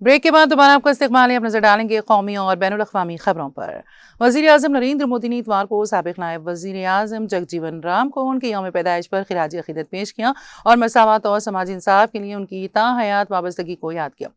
Break के बाद दोबारा आपका इस्तेमाल है। अब नजर डालेंगे कौमी और बैनुल अक़वामी खबरों पर। वज़ीर आज़म नरेंद्र मोदी ने इतवार को साबिक़ नायब वज़ीर आज़म जगजीवन राम को उनके यौम पैदाइश पर खिराज अक़ीदत पेश किया और मसावत और समाजी इंसाफ के लिए उनकी ताहयात वाबस्तगी को याद किया।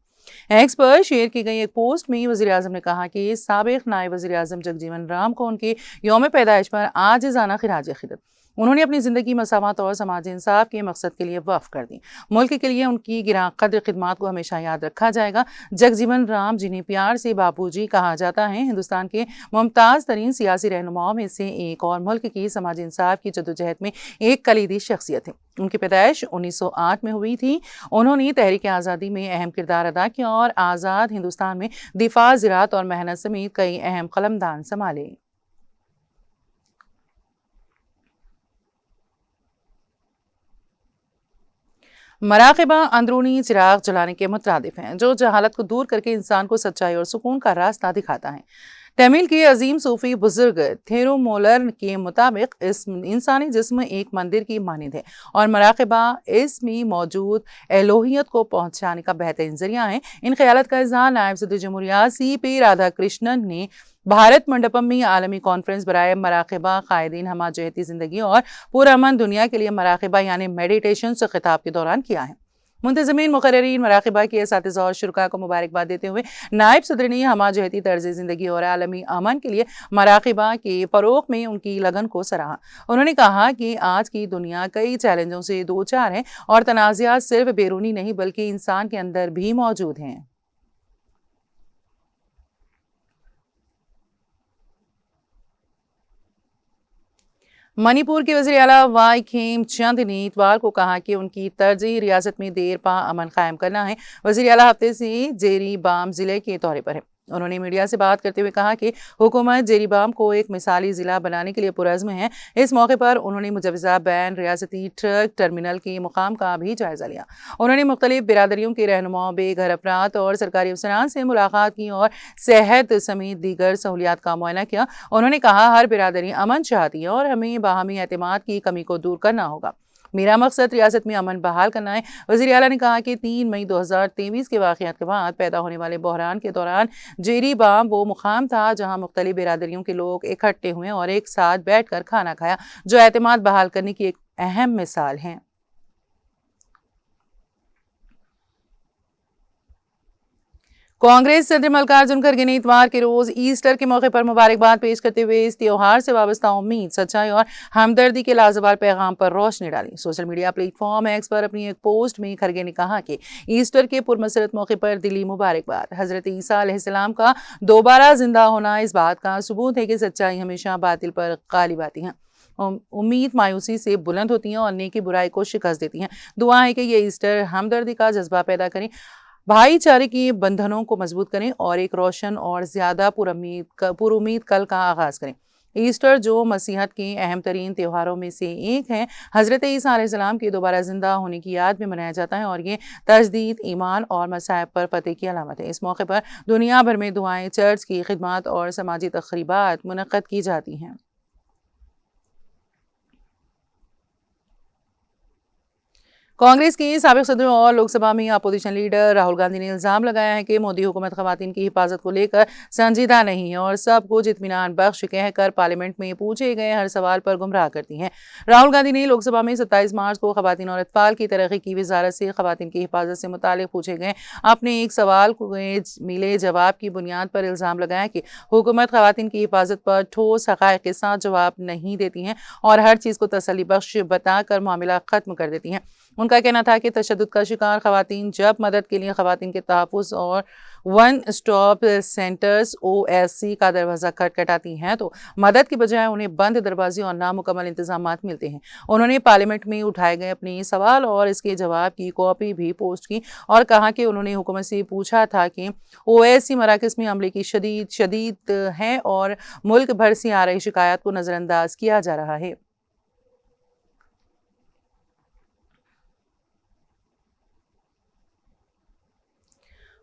एक्स पर शेयर की गई एक पोस्ट में वज़ीर आज़म ने कहा कि साबिक़ नायब वज़ीर आज़म जगजीवन राम को उनके यौम पैदाइश पर आजिज़ाना खिराज अक़ीदत। उन्होंने अपनी ज़िंदगी मसावत और समाजी इंसाफ के मकसद के लिए वक़्फ़ कर दी। मुल्क के लिए उनकी गिरां कद्र खिदमात को हमेशा याद रखा जाएगा। जगजीवन राम, जिन्हें प्यार से बापूजी कहा जाता है, हिंदुस्तान के मुमताज़ तरीन सियासी रहनुमाओं में से एक और मुल्क की समाजी इंसाफ की जद्दोजहद में एक कलीदी शख्सियत है। उनकी पैदाइश 1908 में हुई थी। उन्होंने तहरीक आज़ादी में अहम किरदार अदा किया और आज़ाद हिंदुस्तान में दिफा, ज़राअत और मेहनत समेत कई अहम कलमदान संभाले। मराक़िबा अंदरूनी चिराग जलाने के मुतरादिफ हैं, जो जहालत को दूर करके इंसान को सच्चाई और सुकून का रास्ता दिखाता है। तमिल के अजीम सूफी बुजुर्ग थिरुमूलर के मुताबिक इस इंसानी जिस्म एक मंदिर की मानिंद है और मराक़िबा इसमें मौजूद एलोहियत को पहुंचाने का बेहतरीन जरिया है। इन ख्यालत का इज़हार नायब सदर जमहूरिया CP राधाकृष्णन ने भारत मंडपम में आलमी कॉन्फ्रेंस बराए मराक़िबा कायदीन हमा जहती ज़िंदगी और पुरअमन दुनिया के लिए मराक़िबा यानी मेडिटेशन से खिताब के दौरान किया है। मुंतज़मीन, मुक़र्ररीन, मराक़िबा के असातिज़ा और शुरका को मुबारकबाद देते हुए नायब सदर ने हमा जहती तर्ज़ ज़िंदगी और आलमी अमन के लिए मराक़िबा के फ़रोग़ में उनकी लगन को सराहा। उन्होंने कहा कि आज की दुनिया कई चैलेंजों से दो चार है और तनाज़ात सिर्फ बैरूनी नहीं बल्कि इंसान के अंदर भी मौजूद हैं। मणिपुर के वज़ीर आला वाई खेम चंद ने इतवार को कहा कि उनकी तरजीह रियासत में देर पा अमन कायम करना है। वज़ीर आला हफ्ते से जेरीबाम ज़िले के दौरे पर है। उन्होंने मीडिया से बात करते हुए कहा कि हुकूमत जेरीबाम को एक मिसाली ज़िला बनाने के लिए पुरज़्म है। इस मौके पर उन्होंने मुजवज़ा बैन रियासती ट्रक टर्मिनल के मुकाम का भी जायज़ा लिया। उन्होंने मुख्तलिफ बिरादरियों के रहनुमाओं, बेघर अफराद और सरकारी अफसरान से मुलाकात की और सेहत समेत दीगर सहूलियात का मुआयना किया। उन्होंने कहा, हर बिरादरी अमन चाहती है और हमें बाहमी एतमाद की कमी को दूर करना होगा। मेरा मकसद रियासत में अमन बहाल करना है। वज़ीर आला ने कहा कि 3 मई 2023 के वाक़यात के बाद पैदा होने वाले बहरान के दौरान जेरीबाम वो मुकाम था जहाँ मुख्तलिफ बिरादरियों के लोग इकट्ठे हुए और एक साथ बैठ कर खाना खाया, जो एतमाद बहाल करने की एक अहम मिसाल है। कांग्रेस सदर मल्लिकार्जुन खड़गे ने इतवार के रोज ईस्टर के मौके पर मुबारकबाद पेश करते हुए इस त्योहार से वाबस्ता उम्मीद, सच्चाई और हमदर्दी के लाजवाब पैगाम पर रोशनी डाली। सोशल मीडिया प्लेटफॉर्म एक्स पर अपनी एक पोस्ट में खड़गे ने कहा कि ईस्टर के पुरमसरत मौके पर दिली मुबारकबाद। हजरत ईसा अलैहिस्सलाम का दोबारा जिंदा होना इस बात का सबूत है कि सच्चाई हमेशा बातिल पर गालिब आती है। उम्मीद मायूसी से बुलंद होती हैं और नेकी बुराई को शिकस्त देती हैं। दुआ है कि ये ईस्टर हमदर्दी का जज्बा पैदा करें, भाईचारे के बंधनों को मजबूत करें और एक रोशन और ज्यादा पुरुमीद कल का आगाज करें। ईस्टर जो मसीहत के अहम तरीन त्योहारों में से एक है, हजरत ईसा अलैहिस्सलाम के दोबारा जिंदा होने की याद में मनाया जाता है और ये तजदीद, ईमान और मसाइब पर फतेह की अलामत है। इस मौके पर दुनिया भर में दुआएं, चर्च की खिदमत और समाजी तकरीबात मुनक्कद की जाती हैं। कांग्रेस के साबिक सदर और लोकसभा में अपोजिशन लीडर राहुल गांधी ने इल्जाम लगाया है कि मोदी हुकूमत खवातीन की हिफाजत को लेकर संजीदा नहीं है और सब कुछ इत्मीनान बख्श कहकर पार्लियामेंट में पूछे गए हर सवाल पर गुमराह करती हैं। राहुल गांधी ने लोकसभा में 27 मार्च को खवातीन और अतफाल की तरक्की की वजारत से खवातीन की हिफाजत से मुतालिक पूछे गए अपने एक सवाल को मिले जवाब की बुनियाद पर इल्जाम लगाया कि हुकूमत खवातीन की हिफाजत पर ठोस हक़ाइक़ के साथ जवाब नहीं देती हैं और हर चीज़ को तसल्ली बख्श बताकर मामला ख़त्म कर देती हैं। उनका कहना था कि तशद्दुद का शिकार खवातीन जब मदद के लिए खवातीन के तहफ़्फ़ुज़ और वन स्टॉप सेंटर्स OSC का दरवाज़ा खटखटाती हैं तो मदद की बजाय उन्हें बंद दरवाजे और नामुकम्मल इंतजामात मिलते हैं। उन्होंने पार्लियामेंट में उठाए गए अपने सवाल और इसके जवाब की कॉपी भी पोस्ट की और कहा कि उन्होंने हुकूमत से पूछा था कि OSC मराकज़ में अमले की शदीद है और मुल्क भर से आ रही शिकायत को नज़रअंदाज किया जा रहा है।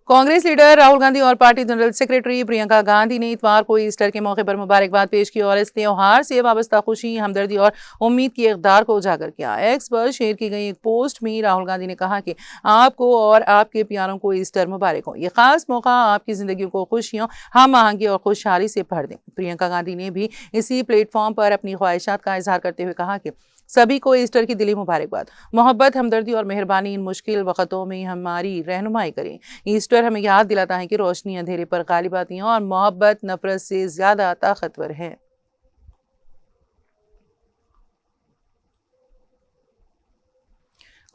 कांग्रेस लीडर राहुल गांधी और party general secretary Priyanka Gandhi ने इतवार को ईस्टर के मौके पर मुबारकबाद पेश की और इस त्योहार से वाबस्ता खुशी, हमदर्दी और उम्मीद की इकदार को उजागर किया। एक्स पर शेयर की गई एक पोस्ट में राहुल गांधी ने कहा कि आपको और आपके प्यारों को ईस्टर मुबारक हो। ये खास मौका आपकी जिंदगी को खुशियों, हम आहंगी और खुशहाली से भर दे। प्रियंका गांधी ने भी इसी प्लेटफॉर्म पर अपनी ख्वाहिशात का इजहार करते हुए कहा कि सभी को ईस्टर की दिली मुबारकबाद। मोहब्बत, हमदर्दी और मेहरबानी इन मुश्किल वक़्तों में हमारी रहनुमाई करें। ईस्टर हमें याद दिलाता है कि रोशनी अंधेरे पर गालिब आती है और मोहब्बत नफरत से ज्यादा ताकतवर है।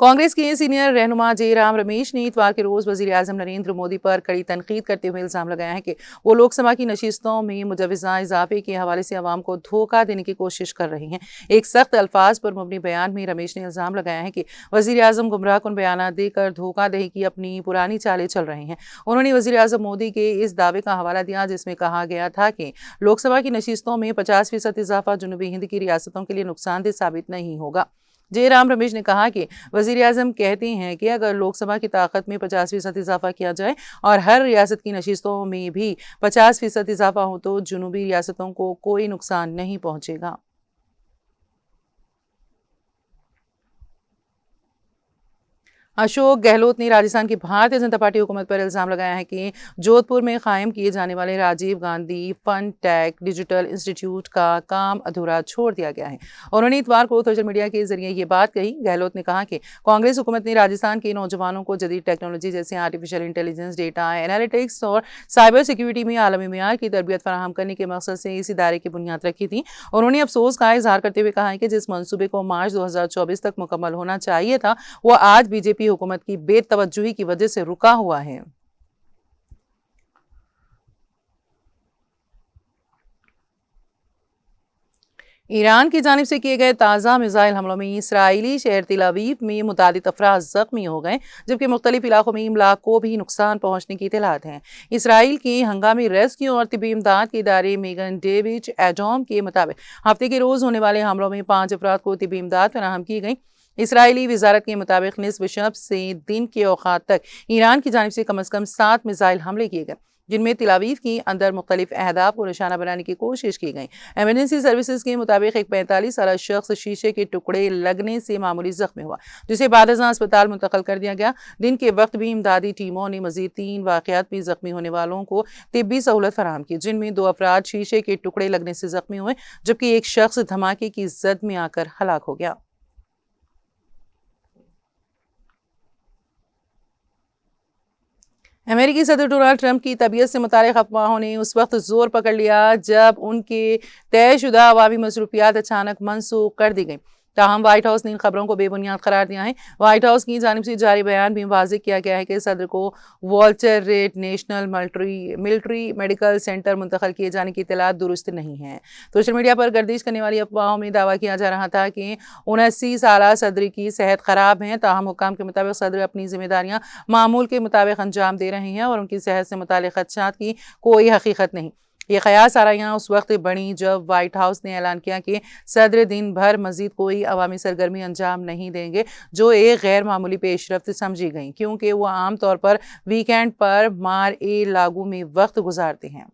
कांग्रेस के सीनियर रहनुमा जयराम रमेश ने इतवार के रोज वजीर आजम नरेंद्र मोदी पर कड़ी तनकीद करते हुए इल्जाम लगाया है कि वो लोकसभा की नशिस्तों में मुजवजा इजाफे के हवाले से आवाम को धोखा देने की कोशिश कर रही हैं। एक सख्त अल्फाज पर मबनी बयान में रमेश ने इल्जाम लगाया है कि वजीर आजम गुमराहकुन बयान देकर धोखादही की अपनी पुरानी चालें चल रहे हैं। उन्होंने वजीर आजम मोदी के इस दावे का हवाला दिया जिसमें कहा गया था कि लोकसभा की नशिस्तों में 50% इजाफा जनूबी हिंद की रियासतों के लिए नुकसानदेह साबित नहीं होगा। जयराम रमेश ने कहा कि वजीर आजम कहते हैं कि अगर लोकसभा की ताकत में 50% इजाफा किया जाए और हर रियासत की नशिस्तों में भी 50% इजाफा हो तो जुनूबी रियासतों को कोई नुकसान नहीं पहुंचेगा। अशोक गहलोत ने राजस्थान की भारतीय जनता पार्टी हुकूमत पर इल्जाम लगाया है कि जोधपुर में कायम किए जाने वाले Rajiv Gandhi fintech digital institute का काम अधूरा छोड़ दिया गया है। उन्होंने इतवार को सोशल मीडिया के जरिए ये बात कही। गहलोत ने कहा कि कांग्रेस हुकूमत ने राजस्थान के नौजवानों को जदीद टेक्नोलॉजी जैसे आर्टिफिशियल इंटेलिजेंस, डेटा एनालिटिक्स और साइबर सिक्योरिटी में आलमी मियार की तरबियत फराहम करने के मकसद से इस इदारे की बुनियाद रखी थी। उन्होंने अफसोस का इजहार करते हुए कहा है कि जिस मनसूबे को मार्च 2024 तक मुकम्मल होना चाहिए था वो आज बीजेपी हुकूमत की बेतवज्जुही की वजह से रुका हुआ है। ईरान की जानिब से किए गए ताज़ा मिसाइल हमलों में इसराइली शहर तेल अवीव में मुतादिद अफराद जख्मी हो गए, जबकि मुख्तलिफ इलाकों में इमलाक को भी नुकसान पहुंचने की इतलात हैं। इसराइल के हंगामी रेस्क्यू और तिबी इमदाद के इदारे मेगन डेविड एडोम के मुताबिक हफ्ते के रोज होने वाले हमलों में 5 अफराद को तिबी इमदाद फराहम की गई। इसराइली वजारत के मुताबिक निस्फ शब से दिन के औकात तक ईरान की जानिब से कम 7 मिसाइल हमले किए गए, जिनमें तिल अवीव के अंदर मुख्तलिफ अहदाफ को निशाना बनाने की कोशिश की गई। एमरजेंसी सर्विसेज के मुताबिक एक 45 साल शख्स शीशे के टुकड़े लगने से मामूली जख्मी हुआ, जिसे बाद-ए-ज़ां अस्पताल मुंतकिल कर दिया गया। दिन के वक्त भी इमदादी टीमों ने मजीद 3 वाक़यात में जख्मी होने वालों को तिब्बी सहूलत फराहम की, जिनमें 2 अफराद शीशे के टुकड़े लगने से जख्मी हुए, जबकि एक शख्स धमाके की जद में आकर हलाक हो गया। अमेरिकी सदर डोनाल्ड ट्रंप की तबीयत से मुतालिक अफवाहों ने उस वक्त जोर पकड़ लिया जब उनके तयशुदा अवामी मसरूफियात अचानक मनसूख कर दी गई। ताहम व्हाइट हाउस ने इन खबरों को बेबुनियाद करार दिया है। व्हाइट हाउस की जानिब से जारी बयान में वाज़ेह किया गया है कि सदर को Walter red national military medical centre मुंतकिल किए जाने की इतलात दुरुस्त नहीं है। सोशल मीडिया पर गर्दिश करने वाली अफवाहों में दावा किया जा रहा था कि 79 साल सदर की सेहत खराब है। ताहम हुक्काम के मुताबिक सदर अपनी जिम्मेदारियां मामूल के मुताबिक अंजाम दे रहे हैं और उनकी सेहत से मुतालिक खदशात की कोई हकीकत नहीं। ये क़यास आराइयाँ उस वक्त बढ़ी जब व्हाइट हाउस ने ऐलान किया कि सदर दिन भर मजीद कोई अवामी सरगर्मी अंजाम नहीं देंगे, जो एक गैर मामूली पेशरफ्त समझी गई, क्योंकि वो आम तौर पर वीकेंड पर मार ए लागू में वक्त गुजारते हैं।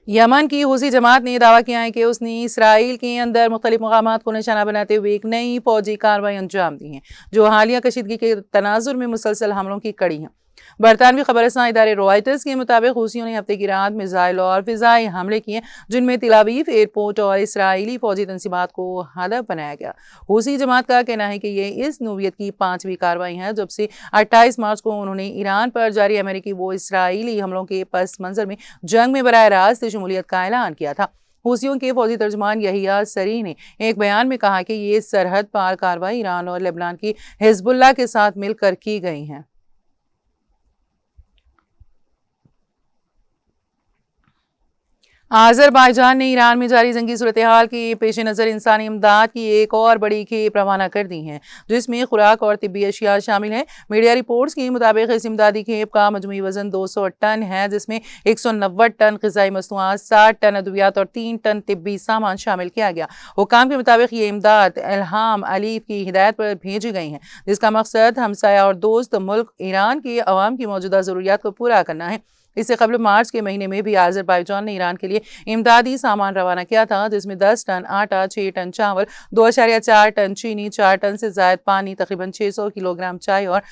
यमन की हूसी जमात ने दावा किया है कि उसने इसराइल के अंदर मुख्तलिफ मकामात को निशाना बनाते हुए एक नई फौजी कार्रवाई अंजाम दी है, जो हालिया कशीदगी के तनाजुर में मुसलसल हमलों की कड़ी है। बरतानवी खबरसां इदारे रॉयटर्स के मुताबिक हूसियों ने हफ्ते की रात मिसाइल और फिजाई हमले किए, जिनमें तिल अवीव एयरपोर्ट और इसराइली फौजी तंसीबात को हदफ बनाया गया। हूसी जमात का कहना है कि ये इस नोवियत की 5वीं कार्रवाई है जब से 28 मार्च को उन्होंने ईरान पर जारी अमेरिकी वो इसराइली हमलों के पस मंजर में जंग में बराह रास्त शमूलियत का ऐलान किया था। हूसियों के फौजी तर्जमान यहिया सरी ने एक बयान में कहा कि ये सरहद पार कार्रवाई ईरान और लेबनान की हिजबुल्लाह के साथ मिलकर की गई हैं। आज़रबाईजान ने ईरान में जारी जंगी सूरत हाल के पेश नज़र इंसानी इमदाद की एक और बड़ी खेप रवाना कर दी है, जिसमें खुराक और तिब्बी अशिया शामिल है। मीडिया रिपोर्ट्स के मुताबिक इस इमदादी खेप का मजमूई वजन 200 टन है, जिसमें 190 टन ग़िज़ाई मसनूआत, 60 टन अद्वियात और 3 टन तिब्बी सामान शामिल किया गया। हुक्काम के मुताबिक ये इमदाद इल्हाम अलीफ की हिदायत पर भेजी गई है, जिसका मकसद हमसाया और दोस्त मुल्क ईरान के अवाम की मौजूदा ज़रूरियात को पूरा करना है। इससे कबल मार्च के महीने में भी आज़रबाईजान ने ईरान के लिए इमदादी सामान रवाना किया था, जिसमें 10 टन आटा, 6 टन चावल, 2.4 टन चीनी, 4 टन से जायद पानी, तकरीबन 600 किलोग्राम चाय और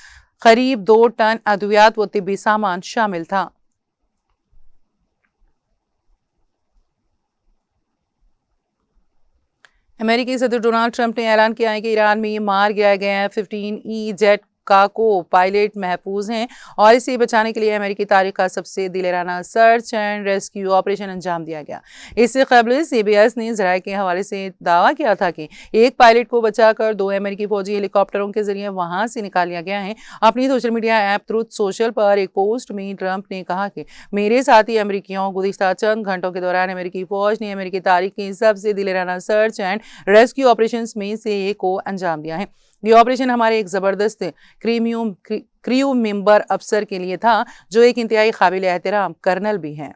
करीब 2 टन अद्वियात व तिब्बी सामान शामिल था। अमेरिकी सदर डोनाल्ड ट्रंप ने ऐलान किया है कि ईरान में मार गिराया गया F-15E जेट का को पायलट महफूज हैं और इसे बचाने के लिए अमेरिकी तारीख का सबसे दिलेराना सर्च एंड रेस्क्यू ऑपरेशन अंजाम दिया गया। इससे कबल CBS ने ज़राए के हवाले से दावा किया था कि एक पायलट को बचाकर 2 अमेरिकी फौजी हेलीकॉप्टरों के जरिए वहां से निकाल लिया गया है। अपनी social media app truth social पर एक पोस्ट में ट्रंप ने कहा कि मेरे साथी अमेरिकियों, गुज़िश्ता चंद घंटों के दौरान अमेरिकी फौज ने अमेरिकी तारीख के सबसे दिलेराना सर्च एंड रेस्क्यू ऑपरेशन में से एक को अंजाम दिया है। ये ऑपरेशन हमारे एक ज़बरदस्त क्रू मेंबर अफसर के लिए था, जो एक इंतहाई काबिल एहतराम कर्नल भी हैं।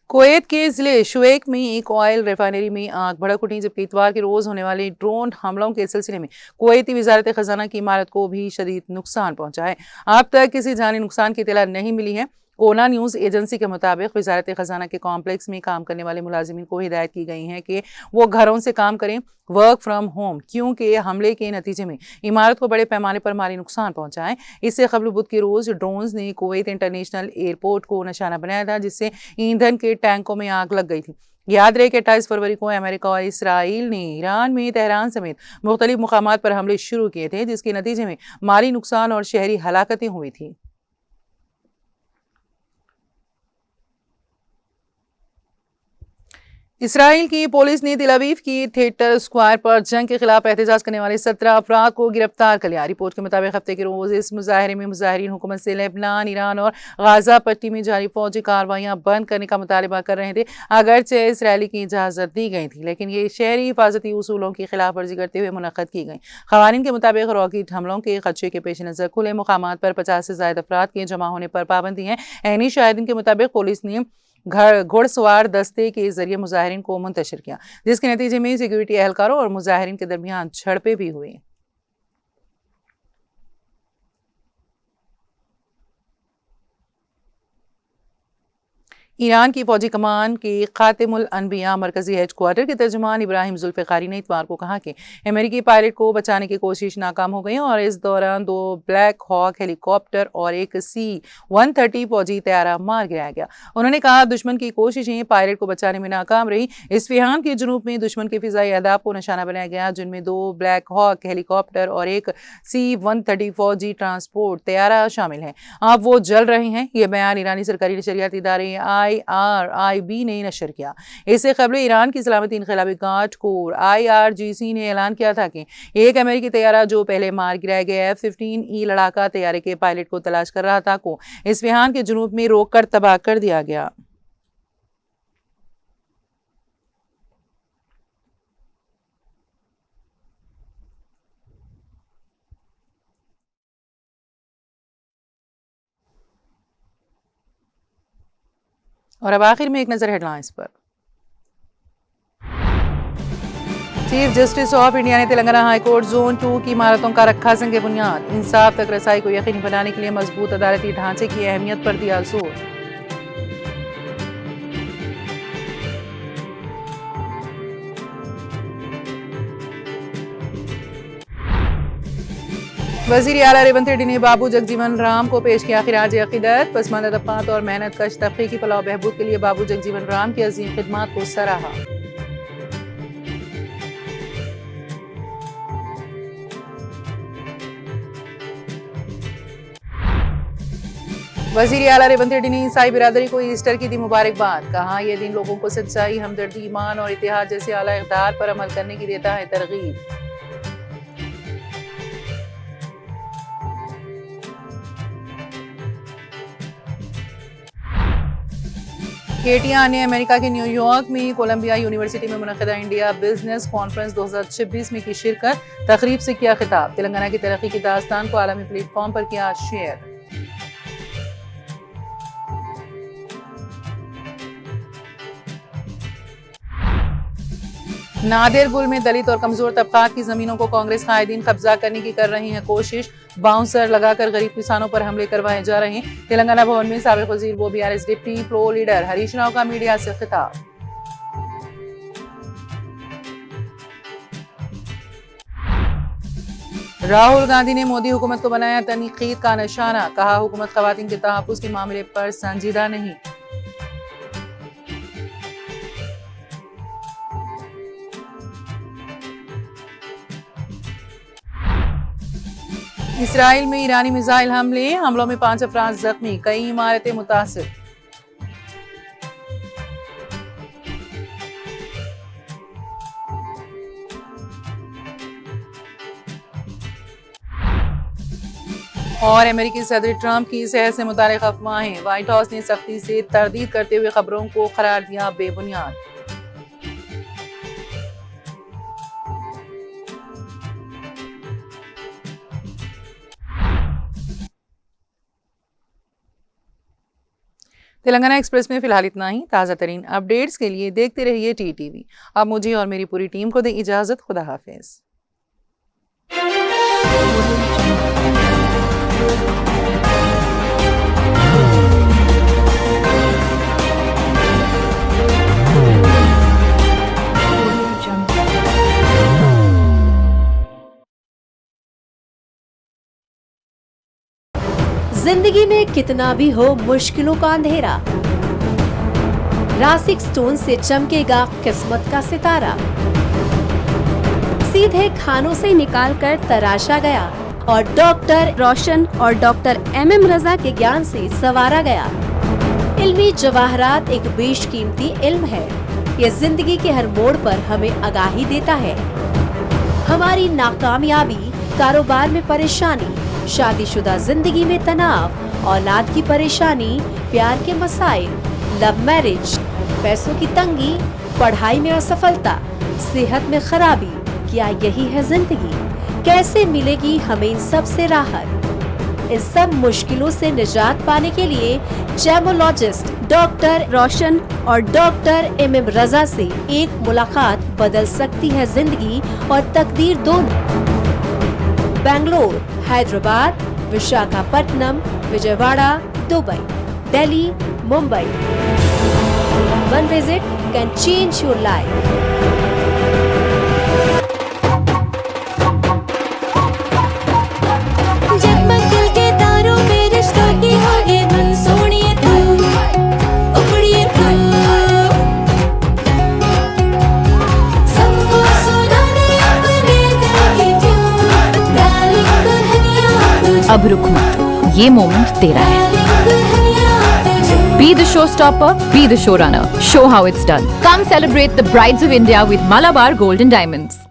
कुवैत के ज़िले शुएक में एक ऑयल रिफाइनरी में आग भड़क उठी, जबकि इतवार के रोज होने वाले ड्रोन हमलों के सिलसिले में कुवैती वजारत खजाना की इमारत को भी शदीद नुकसान पहुंचा है। अब तक किसी जानी नुकसान की इत्तला नहीं मिली है। कोना न्यूज़ एजेंसी के मुताबिक वजारत खजाना के कॉम्प्लेक्स में काम करने वाले मुलाजिमीन को हिदायत की गई है कि वो घरों से काम करें, वर्क फ्रॉम होम, क्योंकि हमले के नतीजे में इमारत को बड़े पैमाने पर माली नुकसान पहुंचा है। इससे कबल बुध के रोज ड्रोन्स ने कुवैत इंटरनेशनल एयरपोर्ट को निशाना बनाया था, जिससे ईंधन के टैंकों में आग लग गई थी। याद रहे कि 28 फरवरी को अमेरिका और इसराइल ने ईरान में तेहरान समेत मुख्तलिफ मुकामात पर हमले शुरू किए थे, जिसके नतीजे में माली नुकसान और शहरी हलाकतें हुई थी। इसराइल की पुलिस ने तेल अवीव की थिएटर स्क्वायर पर जंग के खिलाफ एहतजाज करने वाले 17 अफराद को गिरफ्तार कर लिया। रिपोर्ट के मुताबिक हफ्ते के रोज इस मुजाहरे में मुजाहिरीन हुकूमत से लेबनान, ईरान और गाजा पट्टी में जारी फौजी कार्रवाइयां बंद करने का मुतालबा कर रहे थे। अगरचे इसराइली की इजाजत दी गई थी, लेकिन ये शहरी हिफाजती उसूलों की खिलाफ वर्जी करते हुए मुनक्कद की गई। खवानीन के मुताबिक रॉकेट हमलों के खदशे के पेश नजर खुले मुकामात पर 50 से ज्यादा अफराद के जमा होने पर पाबंदी है। ऐनी शाहिदीन के मुताबिक पुलिस ने घुड़सवार दस्ते के जरिए मुजाहिरीन को मुंतशिर किया, जिसके नतीजे में सिक्योरिटी एहलकारों और मुजाहिरीन के दरमियान झड़पें भी हुई। ईरान की फौजी कमान के खातिमुल अनबिया मरकजी हेडक्वार्टर के तर्जुमान इब्राहिम जुल्फ़िकारी ने इतवार को कहा कि अमेरिकी पायलट को बचाने की कोशिश नाकाम हो गई और इस दौरान 2 ब्लैक हॉक हेलीकॉप्टर और एक C-130 फौजी तैयारा मार गिराया गया। उन्होंने कहा दुश्मन की कोशिशें पायलट को बचाने में नाकाम रही। इस्फहान के जुनूब में दुश्मन के फिजाई अहदाफ को निशाना बनाया गया, जिनमें 2 ब्लैक हॉक हेलीकॉप्टर और एक C-130 फौजी ट्रांसपोर्ट तैयारा शामिल है। अब वो जल रहे हैं। यह बयान ईरानी सरकारी नशरियाती इदारे IRIB ने नशर किया। इससे कबल ईरान की सलामती इनकलाबी गार्ड कोर IRGC ने ऐलान किया था कि एक अमेरिकी तैयारा जो पहले मार गिराया गया F-15E लड़ाका तैयारे के पायलट को तलाश कर रहा था को इस्फहान के जुनूब में रोककर तबाह कर दिया गया। और अब आखिर में एक नजर हेडलाइंस पर। चीफ जस्टिस ऑफ इंडिया ने तेलंगाना हाई कोर्ट जोन 2 की इमारतों का रखा संग बुनियाद। इंसाफ तक रसाई को यकीनी बनाने के लिए मजबूत अदालती ढांचे की अहमियत पर दिया जोर। वजीर आला रेवंत रेड्डी ने बाबू जगजीवन राम को पेश किया खिराज अकीदत। पसमानदा तबकात और मेहनत कश तबके की फलाह बहबूद के लिए बाबू जगजीवन राम की अजीम खिदमात को सराहा। वजीर आला रेवंत रेड्डी ने ईसाई बिरादरी को ईस्टर की दी मुबारकबाद। कहा यह दिन लोगों को सच्चाई, हमदर्दी, ईमान और इत्तेहाद जैसे आला इक़दार पर अमल करने की देता है तरगीब। केटिया ने अमेरिका के न्यूयॉर्क में कोलंबिया यूनिवर्सिटी में मुनक़िदा इंडिया बिजनेस कॉन्फ्रेंस 2026 में की शिरकत, तकरीब से किया खिताब। तेलंगाना की तरक्की की दास्तान को आलमी प्लेटफॉर्म पर किया शेयर। नादिर गुल में दलित और कमजोर तबकात की जमीनों को कांग्रेस कायदीन कब्जा करने की कर रही है कोशिश, बाउंसर लगाकर गरीब किसानों पर हमले करवाए जा रहे हैं। तेलंगाना भवन में साबिक वजीर वो BRS deputy flow leader Harish Rao का मीडिया से खिताब। राहुल गांधी ने मोदी हुकूमत को बनाया तनकीद का निशाना, कहा हुकूमत खवातीन के तहफ्फुज़ के मामले पर संजीदा नहीं। इसराइल में ईरानी मिसाइल हमलों में 5 अफराद जख्मी, कई इमारतें मुतासिर। और अमेरिकी सदर ट्रंप की सेहत से मुतालिक अफवाहें, व्हाइट हाउस ने सख्ती से तरदीद करते हुए खबरों को करार दिया बेबुनियाद। तेलंगाना एक्सप्रेस में फिलहाल इतना ही। ताज़ा तरीन अपडेट्स के लिए देखते रहिए टीटीवी। अब मुझे और मेरी पूरी टीम को दें इजाज़त। खुदा हाफिज। जिंदगी में कितना भी हो मुश्किलों का अंधेरा, रासिक स्टोन से चमकेगा किस्मत का सितारा। सीधे खानों से निकालकर तराशा गया और डॉक्टर रोशन और डॉक्टर MM रजा के ज्ञान से संवारा गया। इल्मी जवाहरात एक बेशकीमती इल्म है। ये जिंदगी के हर मोड़ पर हमें आगाही देता है। हमारी नाकामयाबी, कारोबार में परेशानी, शादीशुदा जिंदगी में तनाव, औलाद की परेशानी, प्यार के मसाइल, लव मैरिज, पैसों की तंगी, पढ़ाई में असफलता, सेहत में खराबी, क्या यही है जिंदगी? कैसे मिलेगी हमें इन सब से राहत? इन सब मुश्किलों से निजात पाने के लिए जेमोलॉजिस्ट डॉक्टर रोशन और डॉक्टर MM रजा से एक मुलाकात बदल सकती है जिंदगी और तकदीर दोनों। Bangalore, Hyderabad, Visakhapatnam, Vijayawada, Dubai, Delhi, Mumbai. One visit can change your life. जगमग दिल के तारों में रिश्तों की होगी धुन, सोनिए तू, उखड़िए तू, सबको सुनाने अपने दिल की ट्यून, डार्लिंग दुल्हनिया तुझे, अब रुक मत, ये मोमेंट तेरा है। डार्लिंग दुल्हनिया तुझे। Be the showstopper, be the showrunner. Show how it's done. Come celebrate the Brides of India with Malabar Gold and Diamonds.